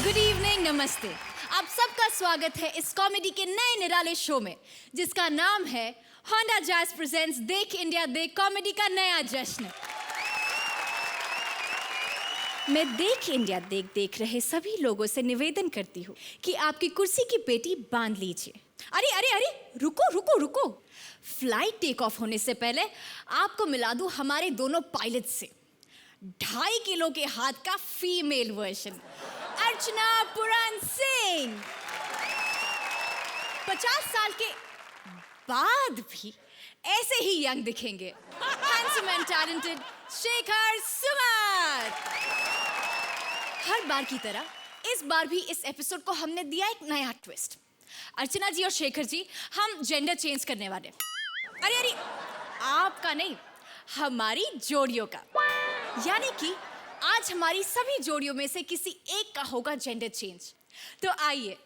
Good evening, नमस्ते। आप सबका स्वागत है इस कॉमेडी के नए निराले शो में जिसका नाम है होंडा जैज प्रेजेंट्स देख इंडिया देख कॉमेडी का नया जश्न। मैं देख इंडिया देख रहे सभी लोगों से निवेदन करती हूँ कि आपकी कुर्सी की पेटी बांध लीजिए। अरे अरे अरे, रुको रुको रुको। फ्लाइट टेक ऑफ होने से पहले आपको मिला दूं हमारे दोनों पायलट से 2.5 किलो के हाथ का फीमेल वर्जन अर्चना पुराण सिंह। 50 साल के बाद भी ऐसे ही यंग दिखेंगे। Handsome and talented Shekhar Suman. हर बार की तरह इस बार भी इस एपिसोड को हमने दिया एक नया ट्विस्ट। अर्चना जी और शेखर जी, हम जेंडर चेंज करने वाले। अरे अरे, आपका नहीं, हमारी जोड़ियों का। यानी कि आज हमारी सभी जोड़ियों में से किसी एक का होगा जेंडर चेंज। तो आइए,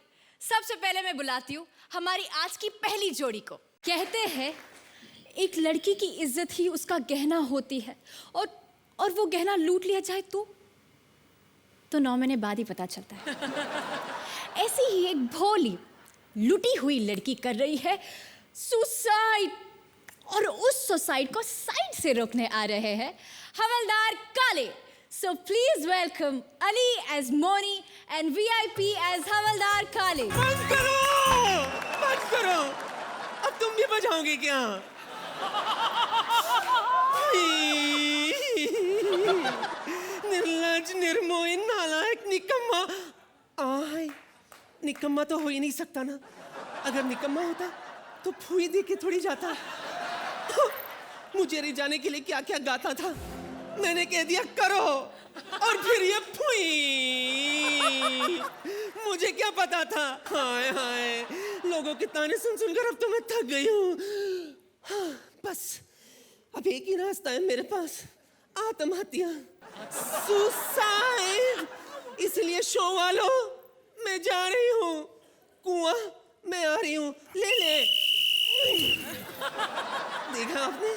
सबसे पहले मैं बुलाती हूँ हमारी आज की पहली जोड़ी को। कहते हैं एक लड़की की इज्जत ही उसका गहना होती है, और वो गहना लूट लिया जाए तो 9 महीने बाद ही पता चलता है। ऐसी ही एक भोली लुटी हुई लड़की कर रही है सुसाइड, और उस सुसाइड को साइड से रोकने आ रहे हैं हवलदार काले। So please welcome Ali as Moni and VIP as हवलदार काले। बंद करो, बंद करो। अब तुम भी बजाओगे क्या? निर्लज, निर्मोही, नालायक, निकम्मा। आय, निकम्मा तो हो ही नहीं सकता ना। अगर निकम्मा होता तो फूई दे के थोड़ी जाता। मुझे रिझाने के लिए क्या क्या गाता था, मैंने कह दिया करो, और फिर ये फुई। मुझे क्या पता था। हाय हाय, लोगों के ताने सुन सुनकर अब तो मैं थक गई हूँ। हाँ, बस अब एक ही रास्ता है मेरे पास, आत्महत्या, सुसाइड। इसलिए शो वालों, मैं जा रही हूँ कुआं, मैं आ रही हूँ, ले। देखा आपने,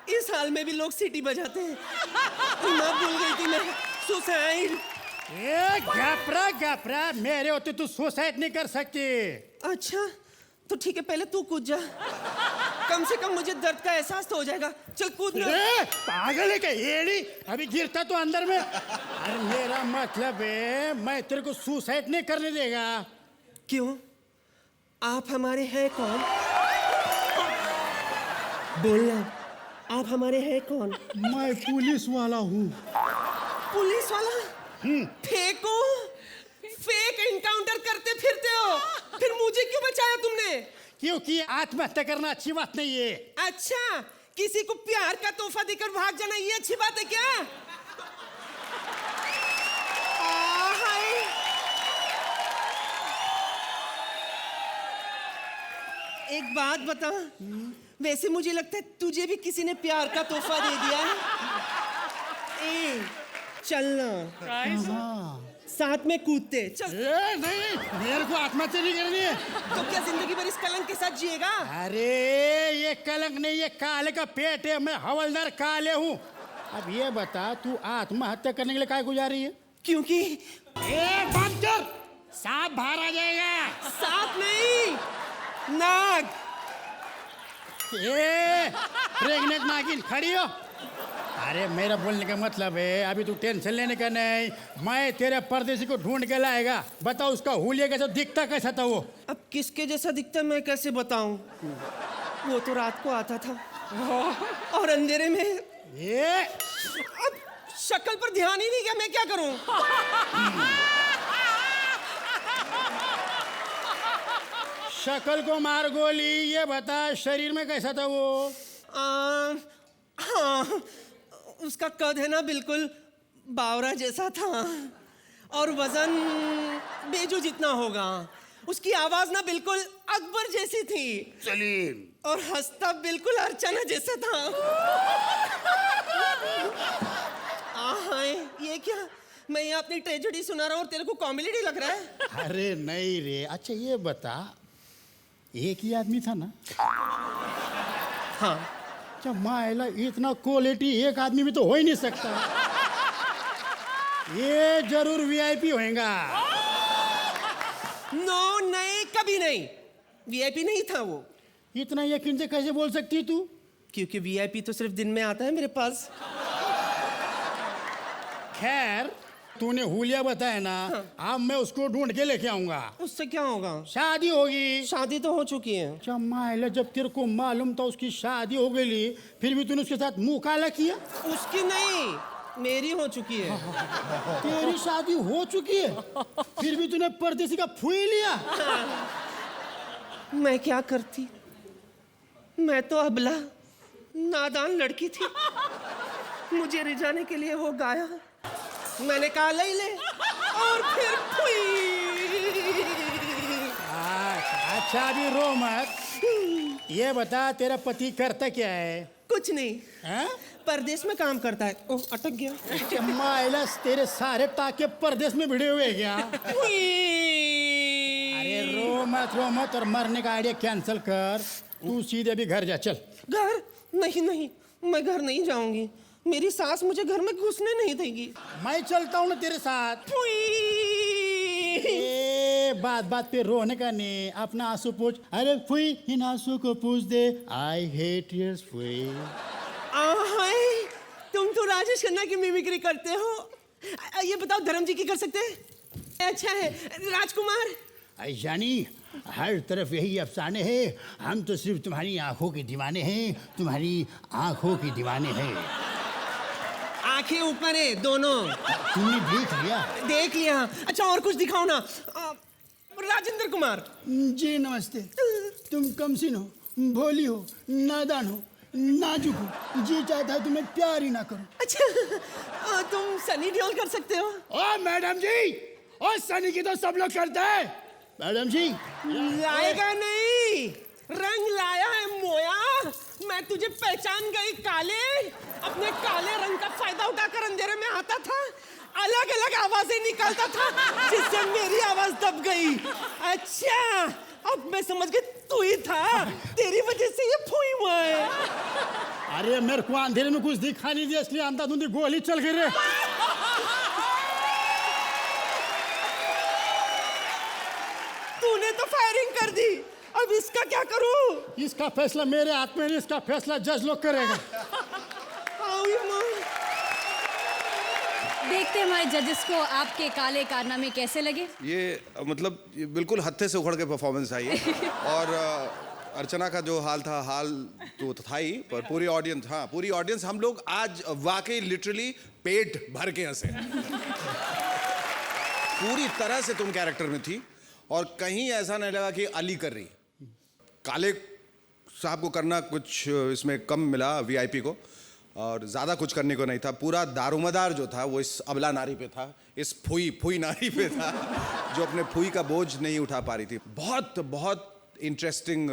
इस हाल में भी लोग सीटी बजाते हैं। मैं भूल गई थी, मैं सुसाइड। गपरा, मेरे होते तू सुसाइड नहीं कर सकती। अच्छा, तो ठीक है, पहले तू कूद जा। कम से कम मुझे दर्द का एहसास तो हो जाएगा। चल कूद ना। पागल है क्या येड़ी? अभी गिरता तो अंदर में। अरे मेरा मतलब है, मैं तेरे को सुसाइड नहीं करने देगा। क्यों? आप हमारे हैं कौन? बोलना, आप हमारे हैं कौन? मैं पुलिस वाला हूँ। पुलिस वाला? फेंको, फेक एनकाउंटर करते फिरते हो, फिर मुझे क्यों बचाया तुमने? क्योंकि आत्महत्या करना अच्छी बात नहीं है। अच्छा, किसी को प्यार का तोहफा देकर भाग जाना ये अच्छी बात है क्या? हाय, एक बात बता, वैसे मुझे लगता है तुझे भी किसी ने प्यार का तोहफा दे दिया है। चलना साथ में कूदते चल। नहीं, मेरे को आत्महत्या नहीं करनी है। तो क्या जिंदगी भर इस कलंक के साथ जिएगा? अरे ये कलंक नहीं, ये काले का पेट है। मैं हवलदार काले हूँ। अब ये बता, तू आत्महत्या करने के लिए काय गुजार रही है? क्योंकि बंद कर, सांप बाहर आ जाएगा। सांप नहीं, नाग। प्रेग्नेंट नागिन खड़ी हो। अरे मेरा बोलने का मतलब है, अभी तू टेंशन लेने का नहीं। मैं तेरे परदेसी को ढूंढ के लाएगा। बताओ उसका हुलिया कैसा दिखता, कैसा था वो? अब किसके जैसा दिखता मैं कैसे बताऊं? वो तो रात को आता था और अंधेरे में। अब शक्ल पर ध्यान ही नहीं गया, मैं क्या करूं? शक्ल को मार गोली। ये बता, शरीर में कैसा था वो? हाँ, उसका कद है ना बिल्कुल बावरा जैसा था, और वजन बेजू जितना होगा। उसकी आवाज ना बिल्कुल अकबर जैसी थी। सलीम। और हंसता बिल्कुल अर्चना जैसा था। ये क्या, मैं यहाँ अपनी ट्रेजेडी सुना रहा हूँ और तेरे को कॉमेडी लग रहा है? अरे नहीं रे। अच्छा ये बता, एक ही आदमी था ना? हाँ, अच्छा मायला, इतना क्वालिटी एक आदमी में तो हो ही नहीं सकता। ये जरूर वीआईपी होएगा। नो नहीं, कभी नहीं, वीआईपी नहीं था वो। इतना यकीन से कैसे बोल सकती है तू? क्योंकि वीआईपी तो सिर्फ दिन में आता है मेरे पास। खैर, तूने हुलिया बताया ना, अब मैं उसको ढूंढ के लेके आऊंगा। उससे क्या होगा? शादी होगी। शादी तो हो चुकी है। अच्छा मायला, जब तेरे को मालूम था उसकी शादी हो गई, फिर भी तूने उसके साथ मुंह काला किया? उसकी नहीं, मेरी हो चुकी है। तेरी शादी हो चुकी है, फिर भी तूने परदेसी का फूई लिया? मैं क्या करती, मैं तो अबला नादान लड़की थी। मुझे रिझाने के लिए वो गाया, मैंने कहा ले ले, और फिर अच्छा अभी रो मत। ये बता, तेरा पति करता क्या है? कुछ नहीं, हैं? परदेश में काम करता है। ओह, अटक गया। मायला, तेरे सारे टाके परदेश में भिड़े हुए क्या? अरे रो मत और मरने का आइडिया कैंसिल कर। तू सीधे भी घर जा, चल। घर? नहीं नहीं, मैं घर नहीं जाऊंगी। मेरी सास मुझे घर में घुसने नहीं देगी। मैं चलता हूँ ना तेरे साथ। ए, बात पे रोने का नहीं, अपना आंसू पोंछ। अरे फुई, इन आंसू को पोंछ दे। I hate tears फुई। तुम तो राजेश खन्ना की मिमिक्री करते हो। ये बताओ, धर्म जी की कर सकते हैं? अच्छा है, राजकुमार। जानी, हर तरफ यही अफसाने हैं। हम तो सिर्फ तुम्हारी आंखों के दीवाने हैं, तुम्हारी आंखों के दीवाने हैं। आंखें ऊपर है दोनों। तुमने देख लिया? देख लिया। अच्छा और कुछ दिखाओ ना। राजेंद्र कुमार जी नमस्ते। तुम कमसिन हो, भोली हो, नादान हो, नाजुक हो, जी चाहता है तुम्हें प्यार ही ना करूं। अच्छा, तुम सनी देओल कर सकते हो? ओ मैडम जी, ओ सनी की तो सब लोग करते हैं। मैडम जी, लाएगा नहीं, रंग लाया है मोया। मैं तुझे पहचान गई काले। अपने काले रंग का फायदा उठाकर अंधेरे में आता था, अलग अलग आवाजें निकालता था, जिससे मेरी आवाज दब गई। अच्छा, अब मैं समझ गई तू ही था। तेरी वजह से ये फूई हुआ है। अरे मेरे को अंधेरे में कुछ दिखा नहीं दिया, इसलिए अंधाधुंधी गोली चल गई रे। तूने तो फायरिंग कर दी, अब इसका क्या करूं? इसका फैसला मेरे हाथ में नहीं, इसका फैसला जज लोग करेगा। देखते हैं हमारे जजेस को आपके काले कारनामे कैसे लगे। ये मतलब ये बिल्कुल हत्थे से उखड़ के परफॉर्मेंस आई है। और अर्चना का जो हाल था, हाल तो था ही, पर पूरी ऑडियंस, हाँ पूरी ऑडियंस, हम लोग आज वाकई लिटरली पेट भर के हंसे। पूरी तरह से तुम कैरेक्टर में थी और कहीं ऐसा नहीं लगा कि अली कर रही। काले साहब को करना कुछ इसमें कम मिला वीआईपी को, और ज़्यादा कुछ करने को नहीं था। पूरा दारोमदार जो था वो इस अबला नारी पे था, इस फुई नारी पे था, जो अपने फुई का बोझ नहीं उठा पा रही थी। बहुत बहुत इंटरेस्टिंग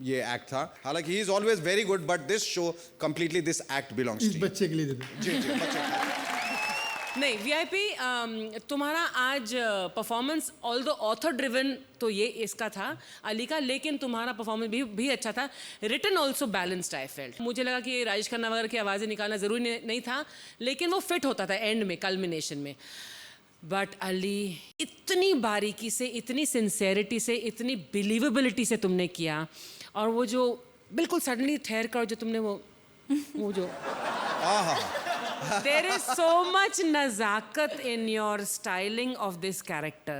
ये एक्ट था। हालांकि he is always very good, but this show completely this act belongs इस बच्चे के लिए दे दो। जी जी, बच्चे के। नहीं वीआईपी, तुम्हारा आज performance all the author driven तो ये इसका था अली का, लेकिन तुम्हारा परफॉर्मेंस भी अच्छा था। Written also balanced I felt. मुझे लगा कि राजेश खन्ना वगैरह की आवाज़ें निकालना ज़रूरी नहीं था, लेकिन वो फिट होता था एंड में, कल्मिनेशन में। बट अली, इतनी बारीकी से, इतनी सिंसेरिटी से, इतनी बिलीवेबिलिटी से तुमने किया, और वो जो बिल्कुल सडनली ठहर कर जो तुमने वो जो there is so much nazakat in your styling of this character.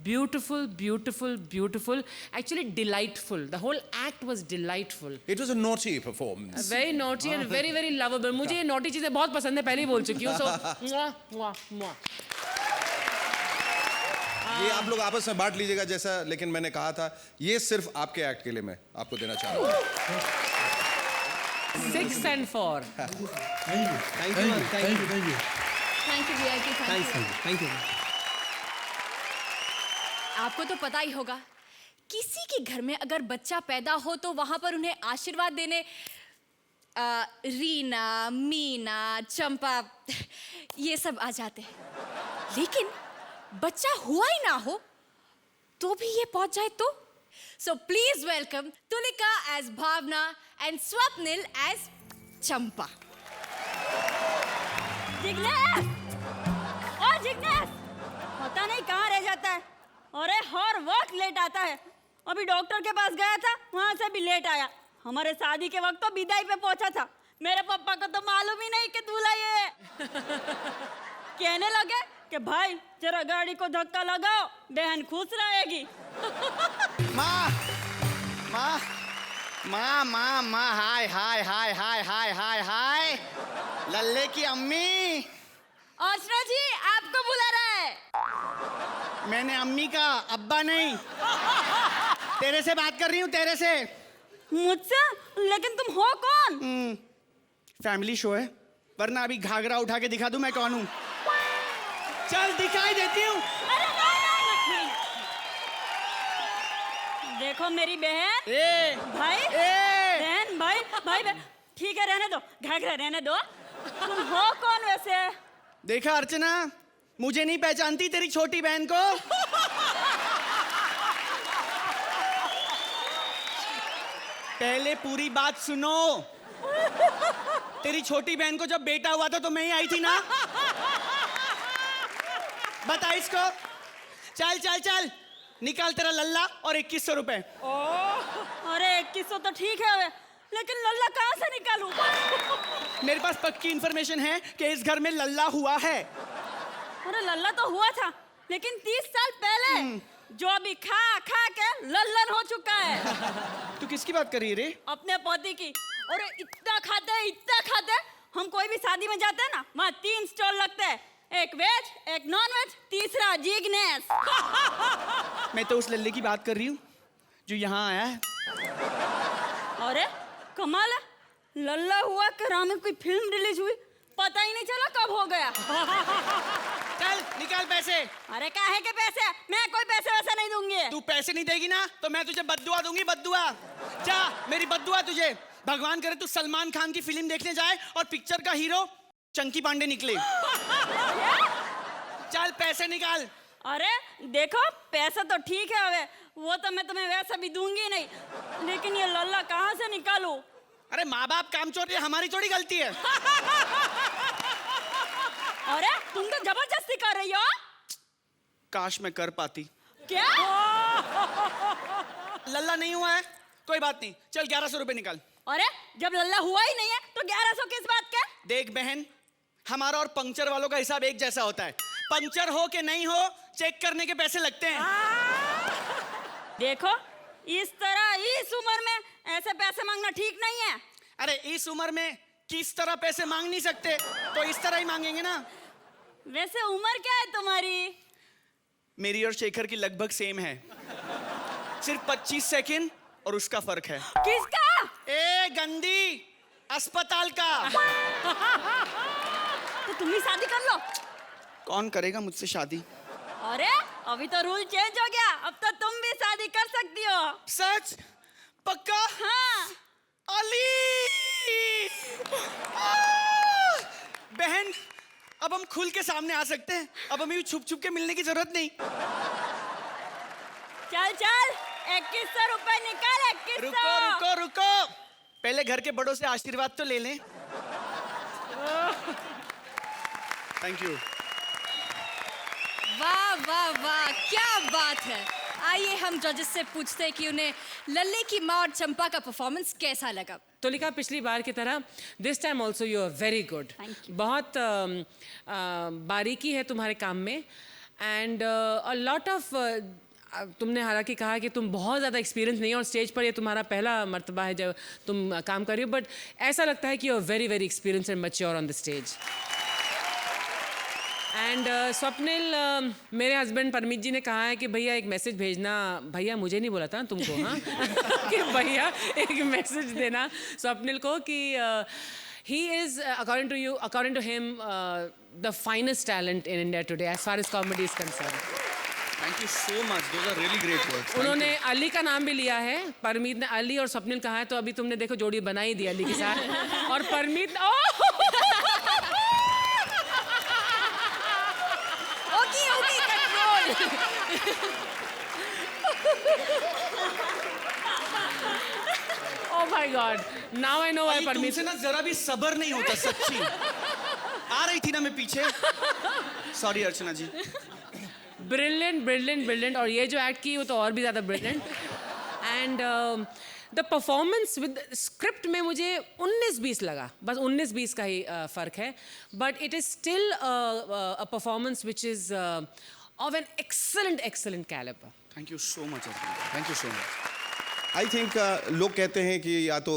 Beautiful, beautiful, beautiful. Actually delightful. The whole act was delightful. It was a naughty performance. Very naughty and very very lovable. मुझे ये naughty चीजें बहुत पसंद है, पहले ही बोल चुकी हूँ। So मुआ। ये आप लोग आपस में बांट लीजिएगा जैसा, लेकिन मैंने कहा था ये सिर्फ आपके एक्ट के लिए मैं आपको देना चाह रहा हूँ। 6 and 4. Thank you thank you VIP, thank you. आपको तो पता ही होगा, किसी के घर में अगर बच्चा पैदा हो तो वहां पर उन्हें आशीर्वाद देने रीना, मीना, चंपा ये सब आ जाते हैं। लेकिन बच्चा हुआ ही ना हो तो भी ये पहुंच जाए तो So please welcome Tulika as Bhavna and Swapnil as Champa. Jignesh! ओ जिग्नेश! पता नहीं कहाँ रह जाता है। अरे हर वक्त लेट आता है। अभी डॉक्टर के पास गया था, वहाँ से भी लेट आया। हमारे शादी के वक्त तो विदाई पे पहुँचा था। मेरे पापा को तो मालूम ही नहीं कि दूल्हा ये है। कहने लगे कि भाई जरा गाड़ी को धक्का लगाओ, बहन खुश रहेगी। माँ माँ माँ माँ माँ हाय हाय हाय हाय हाय हाय हाय लल्ले की अम्मी। अर्चना जी आपको बुला रहा है। मैंने अम्मी का अब्बा नहीं, तेरे से बात कर रही हूँ, तेरे से। मुझसे? लेकिन तुम हो कौन? फैमिली शो है, वरना अभी घाघरा उठा के दिखा दूं मैं कौन हूँ। चल दिखाई देती हूँ। अरे नहीं। देखो मेरी बहन। ए भाई ए बहन भाई ठीक है, रहने दो, घाघरा रहने दो। तुम हो कौन वैसे? देखा अर्चना, मुझे नहीं पहचानती तेरी छोटी बहन को। पहले पूरी बात सुनो। तेरी छोटी बहन को जब बेटा हुआ था तो मैं ही आई थी ना। बता इसको। चल चल चल निकाल तेरा लल्ला और 2100 रुपए। अरे 2100 तो ठीक है वे, लेकिन लल्ला कहाँ से निकालूं? मेरे पास पक्की इंफॉर्मेशन है कि इस घर में लल्ला हुआ है। अरे लल्ला तो हुआ था, लेकिन 30 साल पहले, जो अभी खा खा के लल्लन हो चुका है। तू किसकी बात कर रही है रे? अपने पति की। अरे इतना खाते, हम कोई भी शादी में जाते हैं ना, वहाँ 3 स्टॉल लगते हैं, एक वेज, एक नॉन वेज, तीसरा जिग्नेश। मैं तो उस लल्ले की बात कर रही हूँ जो यहाँ आया है। अरे कमाल है, लल्ला हुआ कराम में कोई फिल्म रिलीज हुई, पता ही नहीं चला कब हो गया। चल निकाल पैसे। अरे काहे के पैसे? मैं कोई पैसे वैसे नहीं दूंगी। तू पैसे नहीं देगी ना तो मैं तुझे बद्दुआ दूंगी, बद्दुआ। जा, मेरी बद्दुआ तुझे। भगवान करे तू सलमान खान की फिल्म देखने जाए और पिक्चर का हीरो चंकी पांडे निकले। चल पैसे निकाल। अरे देखो पैसा तो ठीक है, अबे वो तो मैं तुम्हें वैसा भी दूंगी नहीं, लेकिन ये लल्ला कहाँ से निकालूं? अरे माँ बाप कामचोर, ये हमारी थोड़ी गलती है। अरे तुम तो जबरदस्ती कर रही हो। काश मैं कर पाती। क्या? लल्ला नहीं हुआ है, कोई बात नहीं, चल 1100 रुपए निकाल। अरे जब लल्ला हुआ ही नहीं है तो 1100 किस बात के? देख बहन, हमारा और पंक्चर वालों का हिसाब एक जैसा होता है। पंक्चर हो कि नहीं हो, चेक करने के पैसे लगते हैं। देखो इस तरह इस उम्र में ऐसे पैसे मांगना ठीक नहीं है। अरे इस उम्र में किस तरह पैसे मांग नहीं सकते, तो इस तरह ही मांगेंगे ना। वैसे उम्र क्या है तुम्हारी? मेरी और शेखर की लगभग सेम है, सिर्फ 25 सेकंड और उसका फर्क है। किसका? ए गंदी, अस्पताल का। तो तुम ही शादी कर लो। कौन करेगा मुझसे शादी? अरे अभी तो रूल चेंज हो गया, अब तो तुम भी शादी कर सकती हो। सच? पक्का? हाँ। अली! बहन, अब हम खुल के सामने आ सकते हैं, अब हमें छुप छुप के मिलने की जरूरत नहीं। चल 2100 रुपए निकाल। 2100। रुको रुको रुको, पहले घर के बड़ों से आशीर्वाद तो ले लें। Thank you. वाह वाह वाह, क्या बात है। आइए हम जजेस से पूछते हैं कि उन्हें लल्ले की माँ और चंपा का परफॉर्मेंस कैसा लगा। तुलिका, पिछली बार की तरह this time also you are very good. बहुत बारीकी है तुम्हारे काम में एंड अ लॉट ऑफ तुमने हालांकि कहा कि तुम बहुत ज़्यादा एक्सपीरियंस नहीं हो और स्टेज पर ये तुम्हारा पहला मर्तबा है जब तुम काम कर रही हो, बट ऐसा लगता है कि you are very very experience and mature on the stage. And Swapnil, मेरे हस्बैंड परमीत जी ने कहा है कि भैया एक मैसेज भेजना। भैया मुझे नहीं बोला था ना तुमको, हाँ कि भैया एक मैसेज देना स्वप्निल को कि he is according to him the finest talent in India today as far as comedy is concerned. Thank you so much. Those are really great words. उन्होंने अली का नाम भी लिया है, परमीत ने अली और स्वप्निल कहा है, तो अभी तुमने देखो जोड़ी बना ही दी अली के साथ। और Parmeet okay control. Oh my God! Now I know why Ali, तुमसे परमिशन. ना जरा भी सबर नहीं होता सच्ची. आ रही थी ना मैं पीछे. सॉरी अर्चना जी. Brilliant, brilliant, brilliant. और ये जो एक्ट की वो तो और भी ज़्यादा brilliant. And the performance with script में मुझे 19-20 लगा. बस 19-20 का ही फर्क है. But it is still a performance which is of an excellent caliber. Thank you so much Archana. Thank you so much. I think लोग कहते हैं कि या तो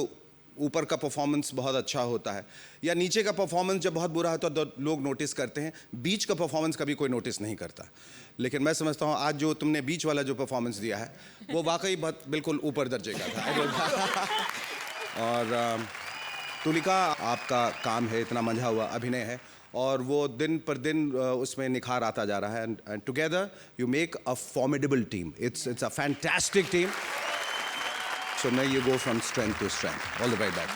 ऊपर का परफॉर्मेंस बहुत अच्छा होता है या नीचे का परफॉर्मेंस जब बहुत बुरा होता है तो लोग नोटिस करते हैं. बीच का परफॉर्मेंस कभी कोई नोटिस नहीं करता. लेकिन मैं समझता हूँ आज जो तुमने बीच वाला जो परफॉर्मेंस दिया है वो वाकई बहुत बिल्कुल ऊपर दर्जे का था. और तुलिका, आपका काम है, इतना मंझा हुआ अभिनय है और वो दिन पर दिन उसमें निखार आता जा रहा है. And together you make a formidable team. It's a fantastic team. So now you go from strength to strength. All the way back.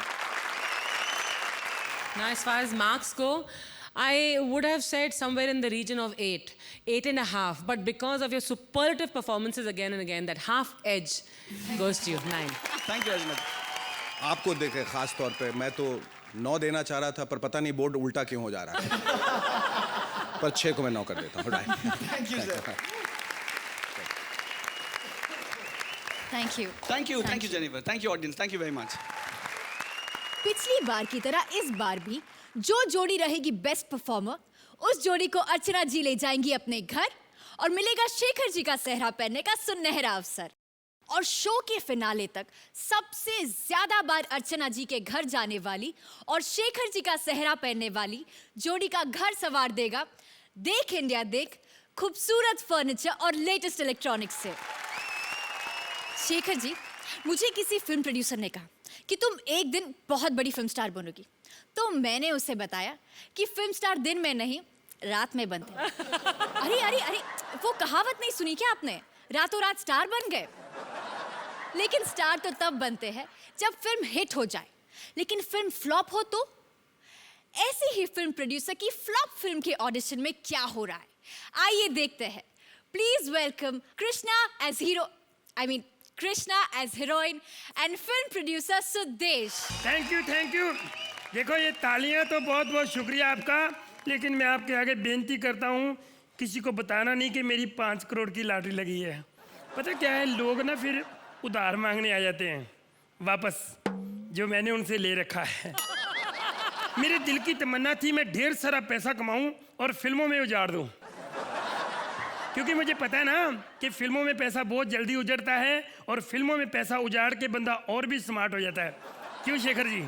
Now, as far as marks go, I would have said somewhere in the region of 8, 8.5. But because of your superlative performances again and again, that half edge goes to you, 9. Thank you Archana. आपको देखे खास तौर पे मैं तो 9 देना चाह रहा था पर पता नहीं बोर्ड उल्टा क्यों हो जा रहा है. पर 6 को मैं 9 कर देता हूँ. Thank you sir. Thank you. Thank you Jennifer. Thank you audience. Thank you very much. पिछली बार की तरह इस बार भी जो जोड़ी रहेगी बेस्ट परफॉर्मर, उस जोड़ी को अर्चना जी ले जाएंगी अपने घर और मिलेगा शेखर जी का सेहरा पहनने का सुनहरा अवसर. और शो के फिनाले तक सबसे ज्यादा बार अर्चना जी के घर जाने वाली और शेखर जी का सेहरा पहनने वाली जोड़ी का घर संवार देगा देख इंडिया देख खूबसूरत फर्नीचर और लेटेस्ट इलेक्ट्रॉनिक्स से. शेखर जी, मुझे किसी फिल्म प्रोड्यूसर ने कहा कि तुम एक दिन बहुत बड़ी फिल्म स्टार बनोगी. तो मैंने उसे बताया कि फिल्म स्टार दिन में नहीं रात में बनते हैं. अरे अरे अरे, वो कहावत नहीं सुनी क्या आपने? रातों रात स्टार बन गए. लेकिन स्टार तो तब बनते हैं जब फिल्म हिट हो जाए, लेकिन फिल्म फ्लॉप हो तो? ऐसी ही फिल्म प्रोड्यूसर की फ्लॉप फिल्म के ऑडिशन में क्या हो रहा है, आइए देखते हैं. Please welcome Krishna as hero, Krishna as heroine and film producer Sudesh. Thank you. देखो ये तालियां तो बहुत बहुत शुक्रिया आपका, लेकिन मैं आपके आगे बेनती करता हूँ किसी को बताना नहीं कि मेरी 5 करोड़ की लॉटरी लगी है. पता क्या है, लोग ना फिर उधार मांगने आ जाते हैं वापस जो मैंने उनसे ले रखा है. मेरे दिल की तमन्ना थी मैं ढेर सारा पैसा कमाऊं और फिल्मों में उजाड़ दूं, क्योंकि मुझे पता है ना कि फिल्मों में पैसा बहुत जल्दी उजड़ता है और फिल्मों में पैसा उजाड़ के बंदा और भी स्मार्ट हो जाता है. क्यों शेखर जी?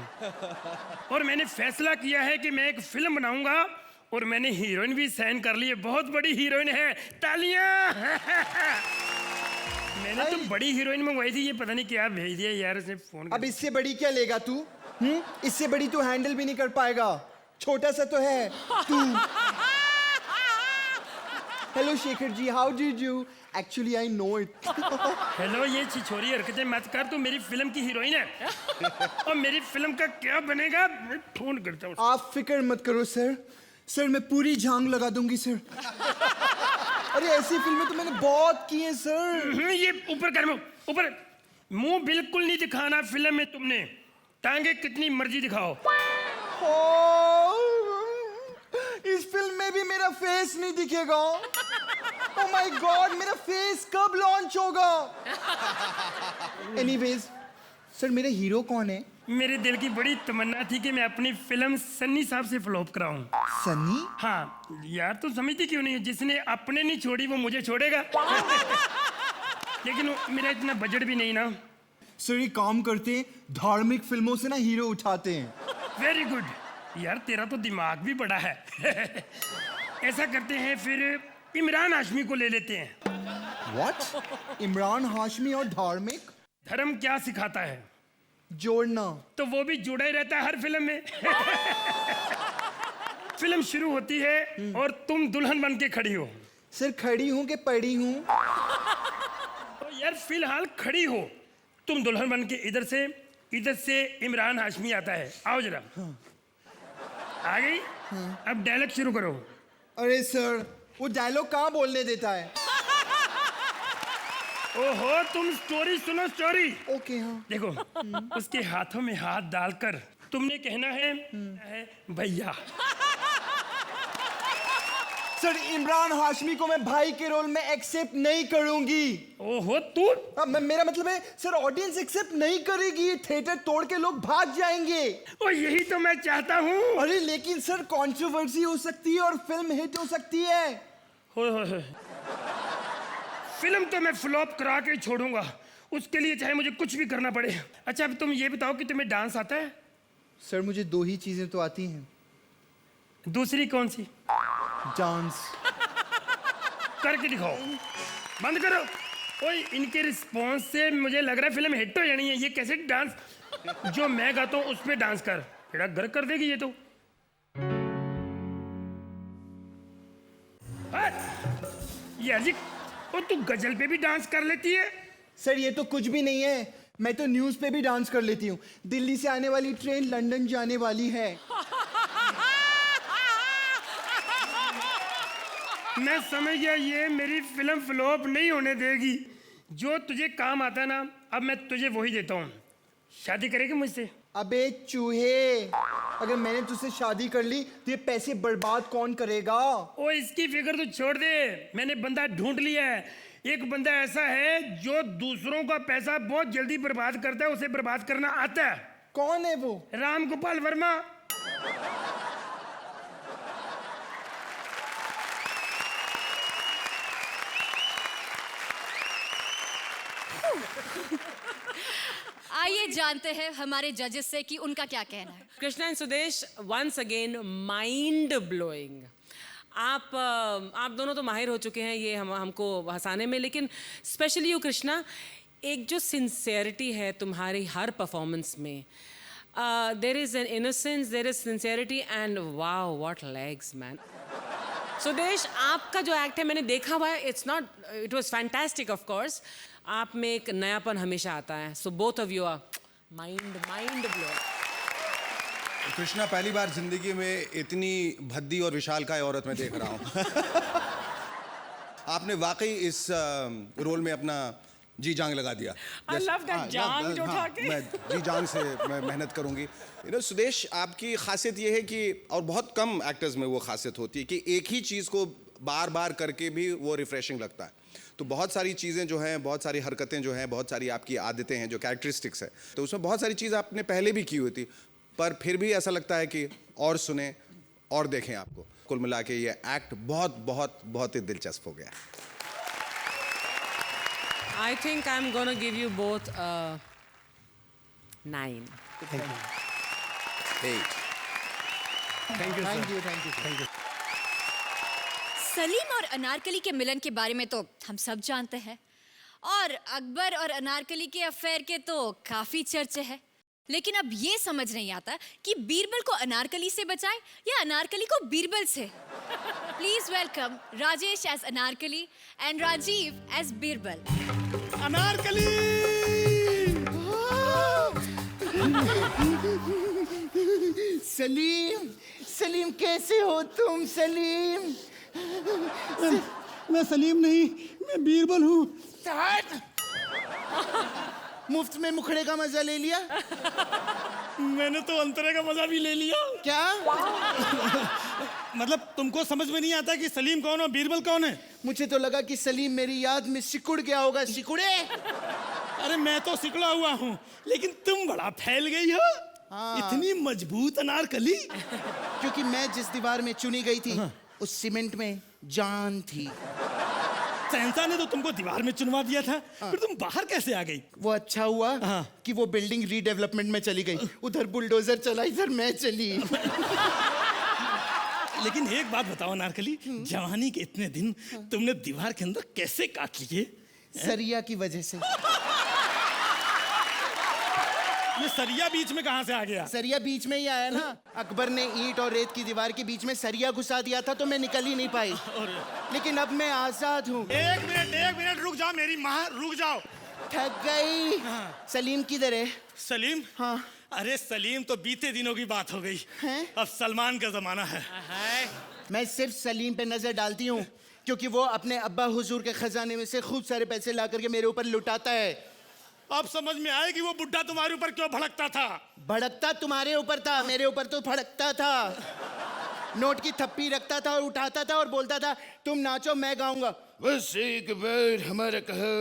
और मैंने फैसला किया है कि मैं एक फिल्म बनाऊंगा और मैंने हीरोइन भी साइन कर ली है. बहुत बड़ी हीरोइन है. तालियां. मैंने तो बड़ी हीरोइन मंगवाई थी, ये पता नहीं क्या भेज दिया यार उसने फोन. अब इससे बड़ी क्या लेगा तू? इससे बड़ी तू हैंडल भी नहीं कर पाएगा. छोटा सा तो है तू. Hello Shekhar ji, how do you? Actually I know it. Hello, ये छिछोरी हरकतें मत कर. तू मेरी फिल्म की हीरोइन है और मेरी फिल्म का क्या बनेगा मैं फोन करता हूँ. आप फिक्र मत करो सर. सर मैं पूरी झांग लगा दूंगी सर. अरे ऐसी फिल्में तो मैंने बहुत की हैं सर. ये ऊपर कर, ऊपर. मुंह बिल्कुल नहीं दिखाना फिल्म में तुमने. टांगे कितनी मर्जी दिखाओ. इस फिल्म में भी मेरा फेस नहीं दिखेगा. ओह माय गॉड, मेरा फेस कब लॉन्च होगा? एनीवेज सर, मेरा हीरो कौन है? मेरे दिल की बड़ी तमन्ना थी कि मैं अपनी फिल्म सन्नी साहब से फ्लॉप कराऊं. सनी? हाँ यार, तू समझती क्यों नहीं? जिसने अपने नहीं छोड़ी वो मुझे छोड़ेगा. लेकिन मेरा इतना बजट भी नहीं ना. सर ये काम करते हैं, धार्मिक फिल्मों से ना हीरो उठाते हैं. वेरी गुड यार, तेरा तो दिमाग भी बड़ा है. ऐसा करते हैं फिर इमरान हाशमी को ले लेते हैं. व्हाट? इमरान हाशमी और धार्मिक? धर्म क्या सिखाता है? जोड़ना. तो वो भी जुड़ा ही रहता है हर फिल्म में. फिल्म शुरू होती है और तुम दुल्हन बन के खड़ी हो. सर खड़ी हूँ कि पड़ी हूँ? तो यार फिलहाल खड़ी हो. तुम दुल्हन बन के इधर से इमरान हाशमी आता है. आओ जरा. आ गई? अब डायलॉग शुरू करो. अरे सर वो डायलॉग कहाँ बोलने देता है? ओहो, तुम स्टोरी सुनो, स्टोरी। ओके हाँ। देखो, उसके हाथों में हाथ डालकर तुमने कहना है भैया। सर, इमरान हाशमी को मैं भाई के रोल में एक्सेप्ट नहीं करूंगी। ओहो, तू मेरा मतलब है सर, ऑडियंस एक्सेप्ट नहीं करेगी, थिएटर तोड़ के लोग भाग जाएंगे। ओ, यही तो मैं चाहता हूँ। अरे लेकिन सर, कंट्रोवर्सी हो सकती है और फिल्म हिट हो सकती है। हो। फिल्म तो मैं फ्लॉप करा के ही छोड़ूंगा, उसके लिए चाहे मुझे कुछ भी करना पड़े। अच्छा, अब तुम ये बताओ कि तुम्हें डांस आता है? सर, मुझे 2 ही चीजें तो आती हैं। दूसरी कौन सी? डांस। करके दिखाओ। बंद करो। ओए, इनके रिस्पॉन्स से मुझे लग रहा है फिल्म हिट हो जानी है। ये कैसे डांस, जो मैं गाता हूँ उस पे डांस कर, बेड़ा घर कर देगी ये तो। यार जी, ओ तू गजल पे भी डांस कर लेती है? सर, ये तो कुछ भी नहीं है, मैं तो न्यूज पे भी डांस कर लेती हूँ। दिल्ली से आने वाली ट्रेन लंदन जाने वाली है। मैं समझ गया, ये मेरी फिल्म फ्लॉप नहीं होने देगी। जो तुझे काम आता ना, अब मैं तुझे वही देता हूँ। शादी करेगी मुझसे? अबे चूहे, अगर मैंने तुझसे शादी कर ली तो ये पैसे बर्बाद कौन करेगा? ओ, इसकी फिक्र तो छोड़ दे, मैंने बंदा ढूंढ लिया है। एक बंदा ऐसा है जो दूसरों का पैसा बहुत जल्दी बर्बाद करता है, उसे बर्बाद करना आता है। कौन है वो? राम गोपाल वर्मा। आइए जानते हैं हमारे जजेस से कि उनका क्या कहना है। Krishna and Sudesh, once again mind blowing. आप दोनों तो माहिर हो चुके हैं ये हमको हंसाने में, लेकिन स्पेशली यू कृष्णा, एक जो सिंसेरिटी है तुम्हारी हर परफॉर्मेंस में, there is an innocence, there is sincerity, and wow what legs man. Sudesh, आपका जो एक्ट है मैंने देखा हुआ है, it was fantastic of course. आप में एक नयापन हमेशा आता है। So both of you are mind blowing. Krishna, पहली बार जिंदगी में इतनी भद्दी और विशालकाय औरत मैं देख रहा हूँ। आपने वाकई इस रोल में अपना जी जान लगा दिया। I love that जान जो उठा के। मैं जी जान से मैं मेहनत करूंगी। सुदेश, आपकी खासियत ये है कि, और बहुत कम एक्टर्स में वो खासियत होती है कि एक ही चीज़ को बार बार करके भी वो रिफ्रेशिंग लगता है। तो बहुत सारी चीज़ें जो हैं, बहुत सारी हरकतें जो हैं, बहुत सारी आपकी आदतें हैं जो कैरेक्टरिस्टिक्स है, तो उसमें बहुत सारी चीज़ आपने पहले भी की हुई थी, पर फिर भी ऐसा लगता है कि और सुने और देखें आपको। कुल मिला के ये एक्ट बहुत बहुत बहुत ही दिलचस्प हो गया। I think I'm gonna give you both 9. Thank you. Salim और अनारकली के मिलन के बारे में तो हम सब जानते हैं, और अकबर और अनारकली के अफेयर के तो काफी चर्चे हैं। लेकिन अब ये समझ नहीं आता कि बीरबल को अनारकली से बचाए या अनारकली को बीरबल से। Please welcome Rajesh as Anarkali and Rajeev as Birbal. Anarkali! Salim कैसे हो तुम? सलीम, मैं सलीम नहीं, मैं बीरबल हूँ। मुफ्त में मुखड़े का मजा ले लिया? मैंने तो अंतरे का मजा भी ले लिया। क्या? मतलब तुमको समझ में नहीं आता कि सलीम कौन और बीरबल कौन है? मुझे तो लगा कि सलीम मेरी याद में सिकुड़ गया होगा। सिकुड़े? अरे मैं तो सिकुड़ा हुआ हूँ, लेकिन तुम बड़ा फैल गई हो। इतनी मजबूत अनारकली। क्योंकि मैं जिस दीवार में चुनी गई थी उस सीमेंट में जान थी। सहनसा ने तो तुमको दीवार में चुनवा दिया था, फिर तुम बाहर कैसे आ गई? वो अच्छा हुआ कि वो बिल्डिंग रीडेवलपमेंट में चली गई। उधर बुलडोजर चला, इधर मैं चली। लेकिन एक बात बताओ अनारकली, जवानी के इतने दिन तुमने दीवार के अंदर कैसे काट लिए? सरिया की वजह से। ये सरिया बीच में कहाँ से आ गया? सरिया बीच में ही आया ना। अकबर ने ईंट और रेत की दीवार के बीच में सरिया घुसा दिया था तो मैं निकल ही नहीं पाई। लेकिन अब मैं आजाद हूँ। एक मिनट रुक जाओ मेरी माँ, रुक जाओ। थक गई। सलीम किधर है? सलीम? हाँ। अरे सलीम तो बीते दिनों की बात हो गई हैं? अब सलमान का जमाना है। मैं सिर्फ सलीम पे नजर डालती हूँ, क्योंकि वो अपने अब्बा हुजूर के खजाने में से खूब सारे पैसे ला करके मेरे ऊपर लुटाता है। अब समझ में आया कि वो बुड्ढा तुम्हारे ऊपर क्यों भड़कता था। भड़कता तुम्हारे ऊपर था, मेरे ऊपर तो भड़कता था। नोट की थप्पी रखता था और उठाता था और बोलता था तुम नाचो मैं गाऊंगा। बस एक बार हमारा कहो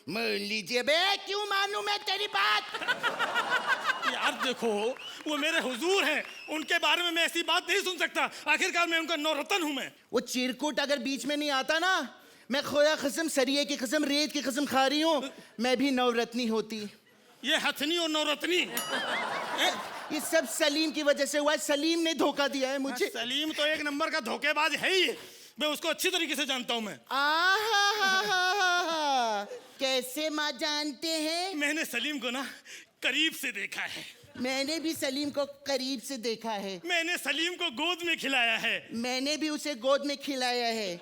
मान लीजिए। बे क्यों मानूं मैं तेरी बात? यार देखो, वो मेरे हुजूर हैं, उनके बारे में मैं ऐसी बात नहीं सुन सकता। आखिरकार मैं उनका नौरतन हूं। मैं वो चिरकुट अगर बीच में नहीं आता ना, मैं खोया कसम, सरिये की कसम, रेत की कसम खा रही हूँ, मैं भी नवरत्नी होती। ये हथनी और नौरत्नी ये सब सलीम की वजह से हुआ है। सलीम ने धोखा दिया है मुझे। सलीम तो एक नंबर का धोखेबाज है ही। मैं उसको अच्छी तरीके से जानता हूं। मैं कैसे माँ जानते हैं? मैंने सलीम को ना करीब से देखा है। मैंने भी सलीम को करीब से देखा है। मैंने सलीम को गोद में खिलाया है। मैंने भी उसे गोद में खिलाया है।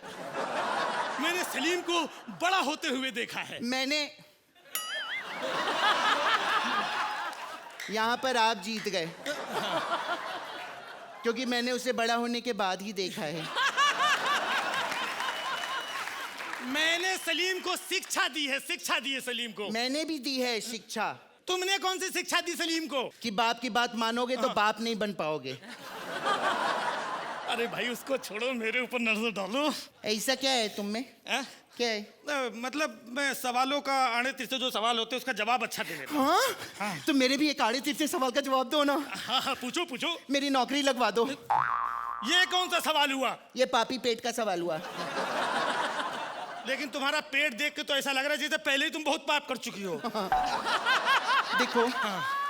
मैंने सलीम को बड़ा होते हुए देखा है। मैंने यहाँ पर आप जीत गए, क्योंकि मैंने उसे बड़ा होने के बाद ही देखा है। मैंने सलीम को शिक्षा दी है, शिक्षा दी है सलीम को। मैंने भी दी है शिक्षा। तुमने कौन सी शिक्षा दी सलीम को? कि बाप की बात मानोगे तो बाप नहीं बन पाओगे। अरे भाई उसको छोड़ो, मेरे ऊपर नजर डालो। ऐसा क्या है तुम में? क्या है? मतलब मैं सवालों का आड़े तिरछे जो सवाल होते हैं उसका जवाब अच्छा दे देता। हाँ? तो मेरे भी एक आड़े तिरछे सवाल का जवाब दो ना। हाँ, पूछो पूछो। मेरी नौकरी लगवा दो। ये कौन सा सवाल हुआ? ये पापी पेट का सवाल हुआ। लेकिन तुम्हारा पेट देख के तो ऐसा लग रहा है जैसे पहले ही तुम बहुत पाप कर चुकी हो। देखो,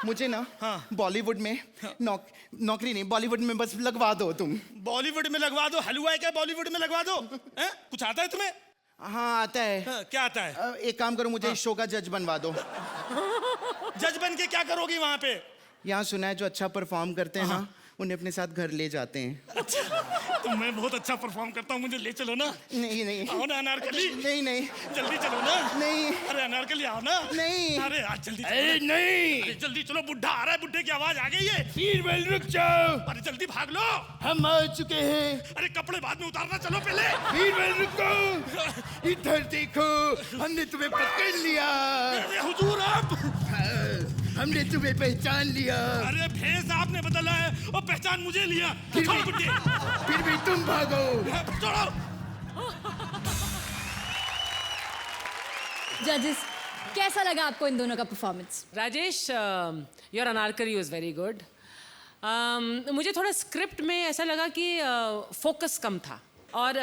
मुझे ना बॉलीवुड में नौकरी नहीं, बॉलीवुड में बस लगवा दो तुम। बॉलीवुड में लगवा दो? हलवा है क्या बॉलीवुड में लगवा दो? कुछ आता है तुम्हें? हाँ आता है। क्या आता है? एक काम करो, मुझे इस शो का जज बनवा दो। जज बन के क्या करोगी वहां पे? यहाँ सुना है जो अच्छा परफॉर्म करते हैं ना, उन्हें अपने साथ घर ले जाते हैं। अच्छा, तो मैं बहुत अच्छा परफॉर्म करता हूँ, मुझे ले चलो ना। नहीं नहीं। आओ ना अनारकली। नहीं नहीं। जल्दी चलो ना। नहीं। अरे अनारकली आओ ना। नहीं। अरे आज जल्दी चलो। नहीं। अरे जल्दी चलो, बुड्ढा आ रहा है, बुड्ढे की आवाज आ गई है। बीरबल रुक जाओ। अरे जल्दी भाग लो। हम आ चुके हैं। अरे कपड़े बाद में उतारना, चलो पहले। बीरबल रुको, इधर देखो, हमने तुम्हें पकड़ लिया। अरे हुजूर आप। हमने तुम्हें पहचान लिया। अरे भेष आपने बदला है और पहचान मुझे लिया। फिर भी तुम भागो। छोड़ो। जजेस, कैसा लगा आपको इन दोनों का performance? Rajesh, your Anarkali was very good. मुझे थोड़ा स्क्रिप्ट में ऐसा लगा कि फोकस कम था, और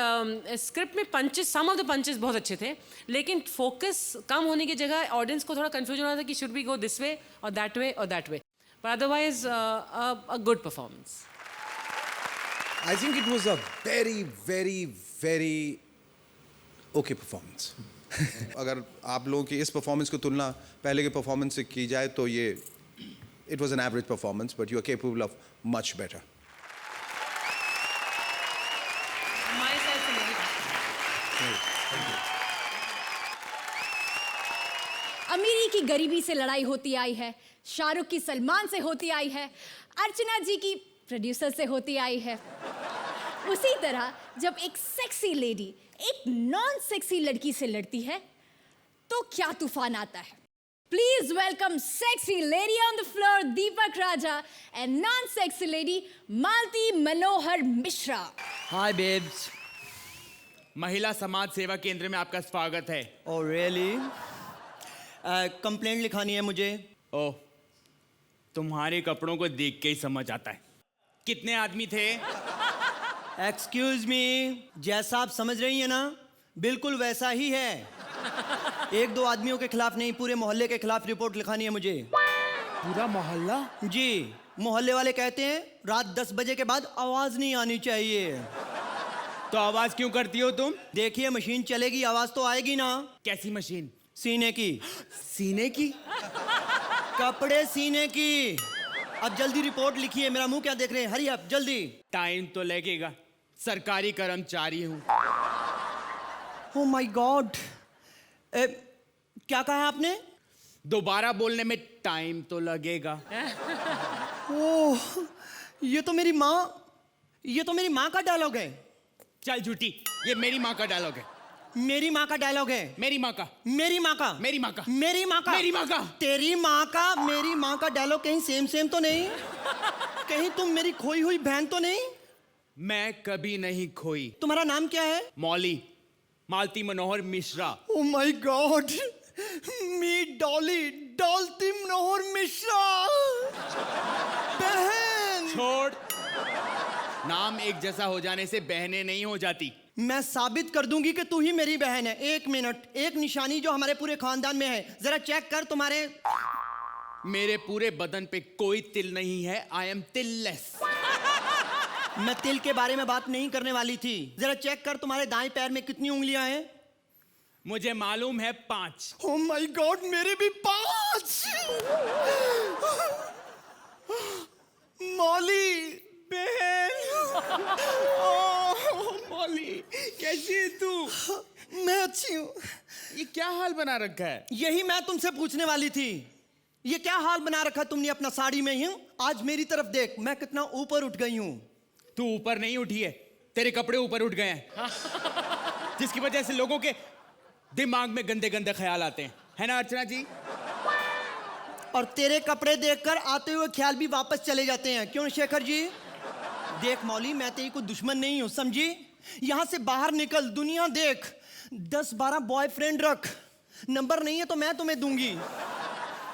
स्क्रिप्ट में punches, some of the punches बहुत अच्छे थे, लेकिन फोकस कम होने की जगह ऑडियंस को थोड़ा कंफ्यूजन हो रहा था कि should we go this way और दैट वे और that way, but otherwise a good performance. I think it was a very, very, very okay performance. अगर आप लोगों की इस परफॉर्मेंस की तुलना पहले के परफॉर्मेंस से की जाए तो ये it was an average performance, but you are capable of much better. अमीरी की गरीबी से लड़ाई होती आई है, शाहरुख की सलमान से होती आई है, अर्चना जी की प्रोड्यूसर से होती आई है। उसी तरह जब एक सेक्सी लेडी एक नॉन सेक्सी लड़की से लड़ती है तो क्या तूफान आता है। Please welcome sexy lady on the floor Deepak Raja and non sexy lady Malti Manohar Mishra. Hi babes, महिला समाज सेवा केंद्र में आपका स्वागत है। Oh really? कंप्लेंट लिखानी है मुझे। ओह, तुम्हारे कपड़ों को देख के ही समझ आता है। कितने आदमी थे? एक्सक्यूज मी, जैसा आप समझ रही हैं ना, बिल्कुल वैसा ही है। एक दो आदमियों के खिलाफ नहीं, पूरे मोहल्ले के खिलाफ रिपोर्ट लिखानी है मुझे। पूरा मोहल्ला? जी, मोहल्ले वाले कहते हैं रात 10 बजे के बाद आवाज नहीं आनी चाहिए। तो आवाज क्यों करती हो तुम? देखिए, मशीन चलेगी, आवाज तो आएगी ना। कैसी मशीन? सीने की। सीने की? कपड़े सीने की। अब जल्दी रिपोर्ट लिखिए, मेरा मुंह क्या देख रहे हैं, हरी अप जल्दी। टाइम तो लगेगा, सरकारी कर्मचारी हूँ। ओह माय गॉड, क्या कहा आपने? दोबारा बोलने में टाइम तो लगेगा। ओह, ये तो मेरी माँ का डायलॉग है। चल झूठी, ये मेरी माँ का डायलॉग है। मेरी माँ का डायलॉग है। मेरी माँ का। मेरी माँ का। मेरी माँ का। मेरी माँ का। मेरी माँ का। तेरी माँ का मेरी माँ का डायलॉग कहीं सेम तो नहीं? कहीं तुम मेरी खोई हुई बहन तो नहीं? मैं कभी नहीं खोई। तुम्हारा नाम क्या है? मौली, मालती Manohar Mishra. Oh my God, मी डॉली, डॉल्टी मनोहर मिश्रा। बहन। छोड़, नाम एक जैसा हो जाने से बहनें नहीं हो जाती। मैं साबित कर दूंगी कि तू ही मेरी बहन है। एक मिनट, एक निशानी जो हमारे पूरे खानदान में है, जरा चेक कर। तुम्हारे मेरे पूरे बदन पे कोई तिल नहीं है। आई एम तिललेस। मैं तिल के बारे में बात नहीं करने वाली थी। जरा चेक कर तुम्हारे दाएं पैर में कितनी उंगलियां हैं? मुझे मालूम है 5। ओह माय गॉड, मेरे भी 5। मौली बहन। मौली, कैसी है तू? मैं अच्छी हूँ। ये क्या हाल बना रखा है? यही मैं तुमसे पूछने वाली थी। ये क्या हाल बना रखा तुमने अपना साड़ी में ही? आज मेरी तरफ देख, मैं कितना ऊपर उठ गई हूँ। तू ऊपर नहीं उठी है, तेरे कपड़े ऊपर उठ गए हैं। जिसकी वजह से लोगों के दिमाग में गंदे गंदे ख्याल आते हैं, है ना अर्चना जी? और तेरे कपड़े देखकर आते हुए ख्याल भी वापस चले जाते हैं, क्यों शेखर जी? देख मौली, मैं तेरी कोई दुश्मन नहीं हूं, समझी? यहां से बाहर निकल, दुनिया देख, 10-12 बॉयफ्रेंड रख, नंबर नहीं है तो मैं तुम्हें दूंगी।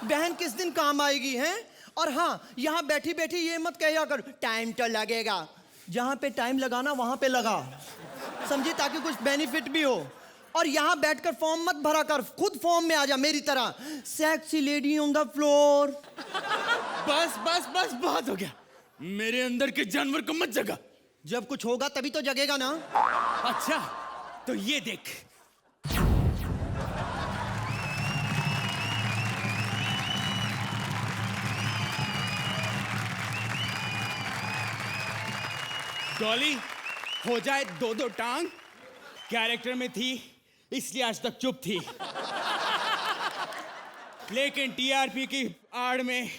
बहन किस दिन काम आएगी, हैं? और हाँ, यहां बैठी बैठी ये मत कहिया कर टाइम तो लगेगा। जहां पे टाइम लगाना वहां पे लगा, समझी? ताकि कुछ बेनिफिट भी हो। और यहां बैठकर फॉर्म मत भरा कर, खुद फॉर्म में आ जा मेरी तरह। Sexy lady on the floor. बस बस बस, बहुत हो गया। मेरे अंदर के जानवर को मत जगा। जब कुछ होगा तभी तो जगेगा ना। अच्छा, तो ये देख। डॉली, हो जाए 2-2 टांग। कैरेक्टर में थी इसलिए आज तक चुप थी, लेकिन टीआरपी की आड़ में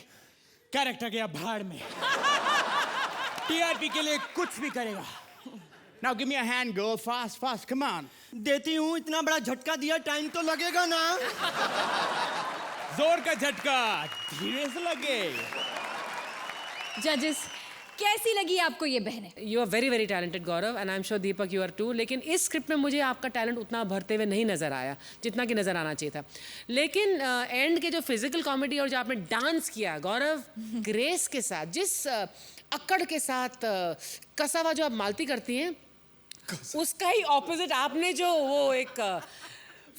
कैरेक्टर गया भाड़ में। टीआरपी के लिए कुछ भी करेगा। Now give me a hand, girl. Fast, fast, come on. देती हूँ, इतना बड़ा झटका दिया, टाइम तो लगेगा ना। जोर का झटका धीरे से लगे। जजेस, कैसी लगी आपको ये बहनें? You are very very talented Gaurav, and I am sure Deepak you are too. लेकिन इस स्क्रिप्ट में मुझे आपका टैलेंट उतना भरते हुए नहीं नजर आया जितना कि नजर आना चाहिए था। लेकिन एंड के जो फिजिकल कॉमेडी और जो आपने डांस किया गौरव, ग्रेस के साथ, जिस अक्कड़ के साथ कसा हुआ जो आप मालती करती हैं, उसका ही ऑपोजिट आपने जो वो एक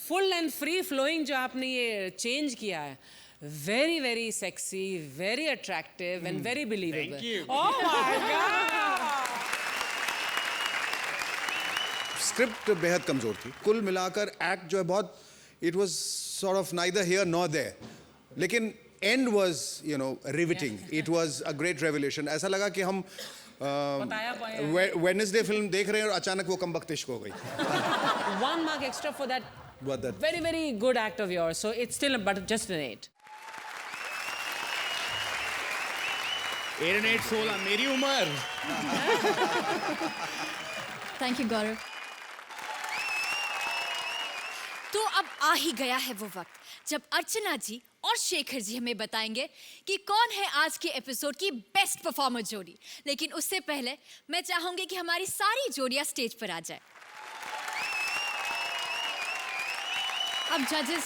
फुल एंड फ्री फ्लोइंग जो आपने ये चेंज किया है, very very sexy, very attractive and very believable. Thank you. Oh my god. Script बेहद कमजोर थी। कुल मिलाकर एक्ट जो है बहुत, it was sort of neither here nor there, लेकिन end was you know riveting. It was a great revelation. ऐसा लगा कि हम वेडनेसडे फिल्म देख रहे हैं और अचानक वो कमबख्त इश्क हो गई। One mark extra for that What that? very very good act of yours. So it's still but just an 8. 8 and 8 16 मेरी उम्र। थैंक यू गौरव। तो अब आ ही गया है वो वक्त जब अर्चना जी और शेखर जी हमें बताएंगे कि कौन है आज के एपिसोड की बेस्ट परफॉर्मर जोड़ी। लेकिन उससे पहले मैं चाहूंगी कि हमारी सारी जोड़ियां स्टेज पर आ जाए। अब जजेस,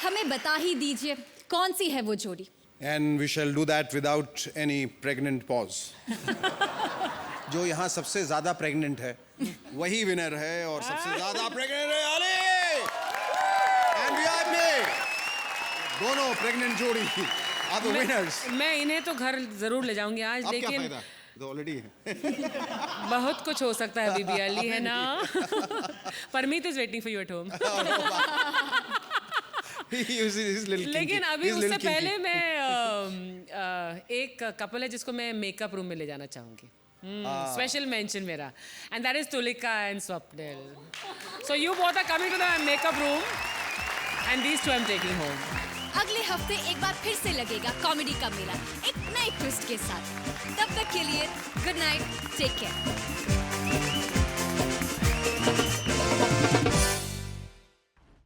हमें बता ही दीजिए कौन सी है वो जोड़ी। And we shall do that without any pregnant pause. जो यहाँ सबसे ज्यादा प्रेग्नेंट है वही विनर है, और सबसे ज्यादा प्रेग्नेंट है अली and VIP। दोनों प्रेग्नेंट जोड़ी are the winners। मैं इन्हें तो घर जरूर ले जाऊंगी आज, अब क्या लेकिन फायदा, तो ऑलरेडी है। बहुत कुछ हो सकता है बीबी अली, है ना? Parmeet is waiting for you at home. लेकिन अभी उससे पहले मैं एक कपल है जिसको मैं मेकअप रूम में ले जाना चाहूंगी। स्पेशल मेंशन मेरा, and that is Tulika and Swapnil. So you both are coming to the makeup room and these two I am taking home. अगले हफ्ते एक बार फिर से लगेगा कॉमेडी का मेला एक नए ट्विस्ट के साथ। तब तक के लिए गुड नाइट, टेक केयर।